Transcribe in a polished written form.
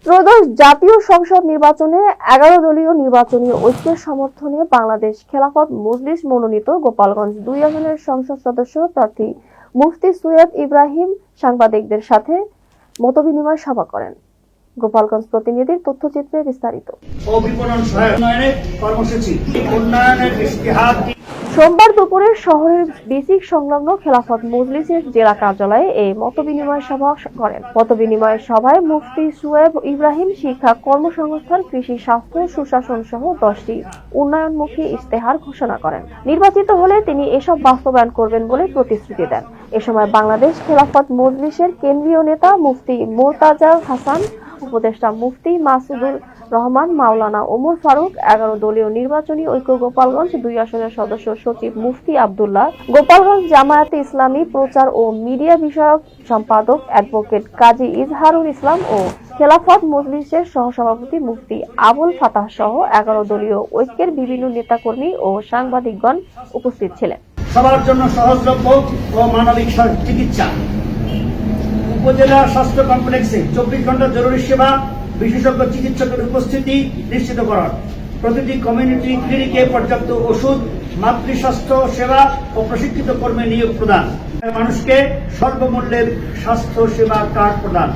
ত্রয়োদশ জাতীয় সংসদ নির্বাচনে 11 দলীয় নির্বাচনী ঐক্যের সমর্থনে বাংলাদেশ খেলাফত মজলিস মনোনীত গোপালগঞ্জ 2 আসনের সংসদ সদস্য প্রার্থী মুফতি সৈয়দ ইব্রাহিম সাংবাদিকদের সাথে মতবিনিময় সভা করেন। গোপালগঞ্জ প্রতিনিধির তথ্যচিত্রে বিস্তারিত। সোমবার দুপুরে শহরের বিসিক সংলগ্ন খেলাফত মজলিসের জেলা কার্যালয়ে এই মতবিনিময় সভা করেন। মতবিনিময় সভায় মুফতি সৈয়দ ইব্রাহিম শিক্ষা, কর্মসংস্থান, কৃষি, স্বাস্থ্য, সুশাসন সহ 10টি উন্নয়নমুখী ইশতেহার ঘোষণা করেন। নির্বাচিত হলে তিনি এসব বাস্তবায়ন করবেন বলে প্রতিশ্রুতি দেন। এ সময় বাংলাদেশ খেলাফত মজলিসের কেন্দ্রীয় নেতা মুফতি মোর্তাজা হাসান, উপদেষ্টা মুফতি মাসুদুর রহমান, মাওলানা ওমর ফারুক, 11 দলীয় নির্বাচনী ঐক্য গোপালগঞ্জ 2 আসনের সদস্য সচিব মুফতি আব্দুল্লাহ, গোপালগঞ্জ জামায়াতে ইসলামী প্রচার ও মিডিয়া বিষয়ক সম্পাদক অ্যাডভোকেট কাজী ইজহারুল ইসলাম ও খেলাফত মজলিসের সহসভাপতি মুফতি আবুল ফাতাহ সহ 11 দলীয় ঐক্যের বিভিন্ন নেতাকর্মী ও সাংবাদিকগণ উপস্থিত ছিলেন। সবার জন্য সহজলভ্য ও মানবিক চিকিৎসা, উপজেলা স্বাস্থ্য কমপ্লেক্সে 24 ঘন্টা জরুরি সেবা, বিশেষজ্ঞ চিকিৎসকের উপস্থিতি নিশ্চিত করা, প্রতিটি কমিউনিটি ক্লিনিকে পর্যাপ্ত ওষুধ, মাতৃস্বাস্থ্য সেবা ও প্রশিক্ষিত কর্মী নিয়োগ প্রদান, মানুষকে স্বল্পমূল্যের স্বাস্থ্য সেবা কার্ড প্রদান।